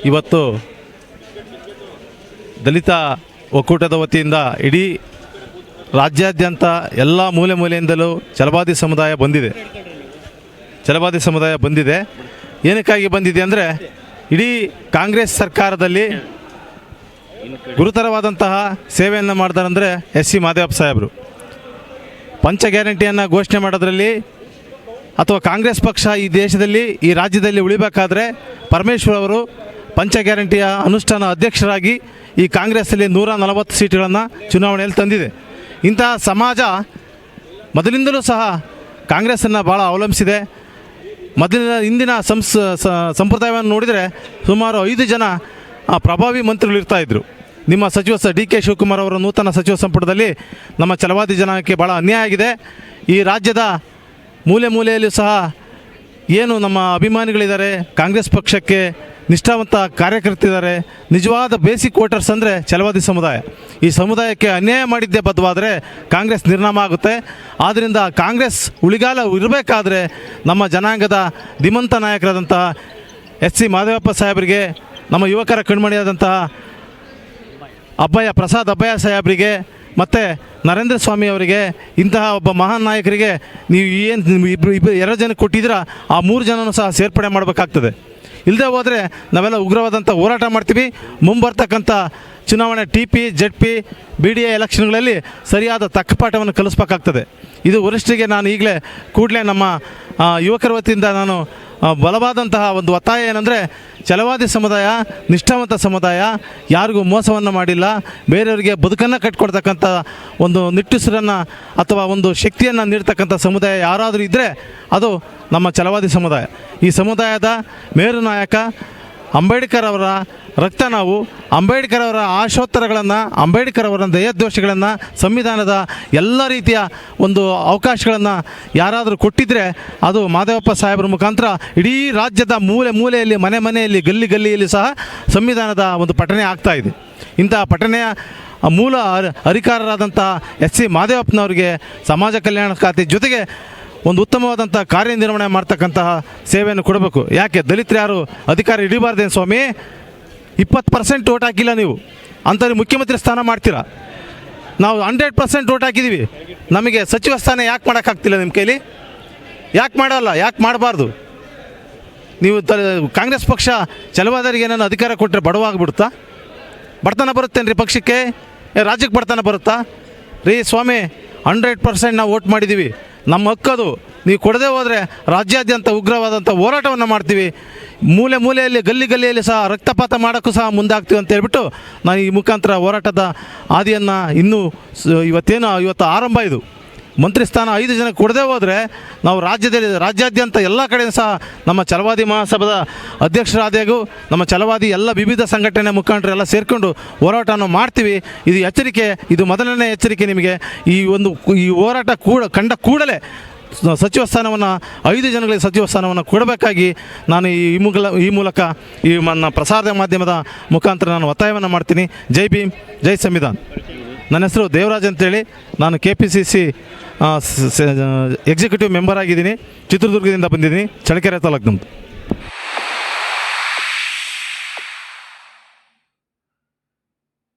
ಇವತ್ತು ದಲಿತ ಒಕ್ಕೂಟದ ವತಿಯಿಂದ ಇಡೀ ರಾಜ್ಯಾದ್ಯಂತ ಎಲ್ಲ ಮೂಲೆ ಮೂಲೆಯಿಂದಲೂ ಛಲವಾದಿ ಸಮುದಾಯ ಬಂದಿದೆ. ಏನಕ್ಕಾಗಿ ಬಂದಿದೆ ಅಂದರೆ ಇಡೀ ಕಾಂಗ್ರೆಸ್ ಸರ್ಕಾರದಲ್ಲಿ ಗುರುತರವಾದಂತಹ ಸೇವೆಯನ್ನು ಮಾಡ್ತಾರಂದರೆ ಎಸ್ ಸಿ ಮಾದೇವಪ್ಪ ಸಾಹೇಬರು. ಪಂಚ ಗ್ಯಾರಂಟಿಯನ್ನು ಘೋಷಣೆ ಮಾಡೋದ್ರಲ್ಲಿ ಅಥವಾ ಕಾಂಗ್ರೆಸ್ ಪಕ್ಷ ಈ ದೇಶದಲ್ಲಿ ಈ ರಾಜ್ಯದಲ್ಲಿ ಉಳಿಬೇಕಾದ್ರೆ ಪರಮೇಶ್ವರ್ ಅವರು ಪಂಚ ಗ್ಯಾರಂಟಿಯ ಅನುಷ್ಠಾನ ಅಧ್ಯಕ್ಷರಾಗಿ ಈ ಕಾಂಗ್ರೆಸ್ಸಲ್ಲಿ 140 ಸೀಟುಗಳನ್ನು ಚುನಾವಣೆಯಲ್ಲಿ ತಂದಿದೆ. ಇಂತಹ ಸಮಾಜ ಮೊದಲಿಂದಲೂ ಸಹ ಕಾಂಗ್ರೆಸ್ಸನ್ನು ಭಾಳ ಅವಲಂಬಿಸಿದೆ. ಹಿಂದಿನ ಸಂಪ್ರದಾಯವನ್ನು ನೋಡಿದರೆ ಸುಮಾರು 5 ಜನ ಪ್ರಭಾವಿ ಮಂತ್ರಿಗಳು ಇರ್ತಾಯಿದ್ರು. ನಿಮ್ಮ ಸಚಿವ ಡಿ ಕೆ ಶಿವಕುಮಾರ್ ಅವರ ನೂತನ ಸಚಿವ ಸಂಪುಟದಲ್ಲಿ ನಮ್ಮ ಛಲವಾದಿ ಜನಾಂಗಕ್ಕೆ ಭಾಳ ಅನ್ಯಾಯ ಆಗಿದೆ. ಈ ರಾಜ್ಯದ ಮೂಲೆ ಮೂಲೆಯಲ್ಲೂ ಸಹ ಏನು ನಮ್ಮ ಅಭಿಮಾನಿಗಳಿದ್ದಾರೆ, ಕಾಂಗ್ರೆಸ್ ಪಕ್ಷಕ್ಕೆ ನಿಷ್ಠಾವಂತ ಕಾರ್ಯಕರ್ತರಿದ್ದಾರೆ, ನಿಜವಾದ ಬೇಸಿಕ್ ವೋಟರ್ಸ್ ಅಂದರೆ ಛಲವಾದಿ ಸಮುದಾಯ. ಈ ಸಮುದಾಯಕ್ಕೆ ಅನ್ಯಾಯ ಮಾಡಿದ್ದೇ ಬದ್ಧವಾದರೆ ಕಾಂಗ್ರೆಸ್ ನಿರ್ನಾಮ ಆಗುತ್ತೆ. ಆದ್ದರಿಂದ ಕಾಂಗ್ರೆಸ್ ಉಳಿಗಾಲ ಇರಬೇಕಾದ್ರೆ ನಮ್ಮ ಜನಾಂಗದ ಧೀಮಂತ ನಾಯಕರಾದಂತಹ ಎಸ್ ಸಿ ಮಾದೇವಪ್ಪ ಸಾಹೇಬರಿಗೆ, ನಮ್ಮ ಯುವಕರ ಕಣ್ಮಣಿಯಾದಂತಹ ಪ್ರಸಾದ್ ಅಬ್ಬಯ್ಯ ಸಾಹೇಬರಿಗೆ ಮತ್ತು ನರೇಂದ್ರ ಸ್ವಾಮಿ ಅವರಿಗೆ, ಇಂತಹ ಒಬ್ಬ ಮಹಾನ್ ನಾಯಕರಿಗೆ ನೀವು ಏನು ಎರಡು ಜನಕ್ಕೆ ಕೊಟ್ಟಿದ್ದೀರಾ, ಆ 3 ಜನನೂ ಸಹ ಸೇರ್ಪಡೆ ಮಾಡಬೇಕಾಗ್ತದೆ. ಇಲ್ಲದೆ ಹೋದರೆ ನಾವೆಲ್ಲ ಉಗ್ರವಾದಂಥ ಹೋರಾಟ ಮಾಡ್ತೀವಿ. ಮುಂಬರ್ತಕ್ಕಂಥ ಚುನಾವಣೆ TP ZP BDA ಎಲೆಕ್ಷನ್ಗಳಲ್ಲಿ ಸರಿಯಾದ ತಕ್ಕಪಾಠವನ್ನು ಕಲಿಸ್ಬೇಕಾಗ್ತದೆ. ಇದು ವರಿಷ್ಠರಿಗೆ ನಾನು ಕೂಡಲೇ ನಮ್ಮ ಯುವಕರ ವತಿಯಿಂದ ನಾನು ಬಲವಾದಂತಹ ಒಂದು ಒತ್ತಾಯ ಏನಂದರೆ, ಛಲವಾದಿ ಸಮುದಾಯ ನಿಷ್ಠಾವಂತ ಸಮುದಾಯ, ಯಾರಿಗೂ ಮೋಸವನ್ನು ಮಾಡಿಲ್ಲ, ಬೇರೆಯವರಿಗೆ ಬದುಕನ್ನು ಕಟ್ಕೊಡ್ತಕ್ಕಂಥ ಒಂದು ನಿಟ್ಟುಸಿರನ್ನು ಅಥವಾ ಒಂದು ಶಕ್ತಿಯನ್ನು ನೀಡ್ತಕ್ಕಂಥ ಸಮುದಾಯ ಯಾರಾದರೂ ಇದ್ದರೆ ಅದು ನಮ್ಮ ಛಲವಾದಿ ಸಮುದಾಯ. ಈ ಸಮುದಾಯದ ಮೇರು ನಾಯಕ ಅಂಬೇಡ್ಕರ್ ಅವರ ರಕ್ತ ನಾವು. ಅಂಬೇಡ್ಕರ್ ಅವರ ಆಶೋತ್ತರಗಳನ್ನು, ಅಂಬೇಡ್ಕರ್ ಅವರ ದಯದೋಷಗಳನ್ನು, ಸಂವಿಧಾನದ ಎಲ್ಲ ರೀತಿಯ ಒಂದು ಅವಕಾಶಗಳನ್ನು ಯಾರಾದರೂ ಕೊಟ್ಟಿದ್ದರೆ ಅದು ಮಾದೇವಪ್ಪ ಸಾಹೇಬರ ಮುಖಾಂತರ ಇಡೀ ರಾಜ್ಯದ ಮೂಲೆ ಮೂಲೆಯಲ್ಲಿ, ಮನೆಯಲ್ಲಿ, ಗಲ್ಲಿಯಲ್ಲಿ ಸಹ ಸಂವಿಧಾನದ ಒಂದು ಪಠನೆ ಆಗ್ತಾಯಿದೆ. ಇಂತಹ ಪಠನೆಯ ಮೂಲ ಅಧಿಕಾರರಾದಂಥ ಎಸ್ ಸಿ ಮಾದೇವಪ್ಪನವರಿಗೆ ಸಮಾಜ ಕಲ್ಯಾಣ ಖಾತೆ ಜೊತೆಗೆ ಒಂದು ಉತ್ತಮವಾದಂಥ ಕಾರ್ಯನಿರ್ವಹಣೆ ಮಾಡ್ತಕ್ಕಂತಹ ಸೇವೆಯನ್ನು ಕೊಡಬೇಕು. ಯಾಕೆ ದಲಿತರು ಯಾರು ಅಧಿಕಾರ ಹಿಡಿಬಾರ್ದೇನು ಸ್ವಾಮಿ? 20% ಓಟ್ ಹಾಕಿಲ್ಲ ನೀವು, ಅಂಥವ್ರಿಗೆ ಮುಖ್ಯಮಂತ್ರಿ ಸ್ಥಾನ ಮಾಡ್ತೀರಾ. ನಾವು 100% ಓಟ್ ಹಾಕಿದ್ದೀವಿ, ನಮಗೆ ಸಚಿವ ಸ್ಥಾನ ಯಾಕೆ ಮಾಡೋಕ್ಕಾಗ್ತಿಲ್ಲ ನಿಮ್ಮ ಕೈಲಿ? ಯಾಕೆ ಮಾಡಲ್ಲ? ಯಾಕೆ ಮಾಡಬಾರ್ದು? ನೀವು ಕಾಂಗ್ರೆಸ್ ಪಕ್ಷ ಛಲವಾದರಿಗೆ ಏನಾದ್ರು ಅಧಿಕಾರ ಕೊಟ್ಟರೆ ಬಡವಾಗ್ಬಿಡುತ್ತಾ? ಬಡತನ ಬರುತ್ತೇನು ರೀ ಪಕ್ಷಕ್ಕೆ? ರಾಜ್ಯಕ್ಕೆ ಬಡತನ ಬರುತ್ತಾ ರೀ ಸ್ವಾಮಿ? 100% ನಾವು ಓಟ್ ಮಾಡಿದ್ದೀವಿ, ನಮ್ಮ ಹಕ್ಕದು. ನೀವು ಕೊಡದೆ ಹೋದರೆ ರಾಜ್ಯಾದ್ಯಂತ ಉಗ್ರವಾದಂಥ ಹೋರಾಟವನ್ನು ಮಾಡ್ತೀವಿ. ಮೂಲೆಯಲ್ಲಿ ಗಲ್ಲಿಯಲ್ಲಿ ಸಹ ರಕ್ತಪಾತ ಮಾಡೋಕ್ಕೂ ಸಹ ಮುಂದಾಗ್ತೀವಿ ಅಂತ ಹೇಳ್ಬಿಟ್ಟು ನಾನು ಈ ಮುಖಾಂತರ ಹೋರಾಟದ ಹಾದಿಯನ್ನು ಇವತ್ತು ಆರಂಭ. ಇದು ಮಂತ್ರಿ ಸ್ಥಾನ 5 ಜನಕ್ಕೆ ಕೊಡದೆ ಹೋದರೆ ನಾವು ರಾಜ್ಯಾದ್ಯಂತ ಎಲ್ಲ ಕಡೆ ಸಹ ನಮ್ಮ ಛಲವಾದಿ ಮಹಾಸಭಾದ ಅಧ್ಯಕ್ಷರಾದಾಗೂ ನಮ್ಮ ಛಲವಾದಿ ಎಲ್ಲ ವಿವಿಧ ಸಂಘಟನೆ ಮುಖಂಡರೆಲ್ಲ ಸೇರಿಕೊಂಡು ಹೋರಾಟವನ್ನು ಮಾಡ್ತೀವಿ. ಇದು ಎಚ್ಚರಿಕೆ, ಇದು ಮೊದಲನೇ ಎಚ್ಚರಿಕೆ ನಿಮಗೆ. ಈ ಹೋರಾಟ ಕಂಡ ಕೂಡಲೇ ಸಚಿವ ಸ್ಥಾನವನ್ನು 5 ಜನಗಳಿಗೆ ಸಚಿವ ಸ್ಥಾನವನ್ನು ಕೊಡಬೇಕಾಗಿ ನಾನು ಈ ಮೂಲಕ ನನ್ನ ಪ್ರಸಾರ ಮಾಧ್ಯಮದ ಮುಖಾಂತರ ನಾನು ಒತ್ತಾಯವನ್ನು ಮಾಡ್ತೀನಿ. ಜೈ ಭೀಮ್, ಜೈ ಸಂವಿಧಾನ್. ನನ್ನ ಹೆಸರು ದೇವರಾಜ್ ಅಂತೇಳಿ, ನಾನು KPCC ಎಕ್ಸಿಕ್ಯೂಟಿವ್ ಮೆಂಬರ್ ಆಗಿದ್ದೀನಿ. ಚಿತ್ರದುರ್ಗದಿಂದ ಬಂದಿದ್ದೀನಿ, ಚಳ್ಳಕೆರೆ ತಾಲೂಕು ನಮ್ಮದು.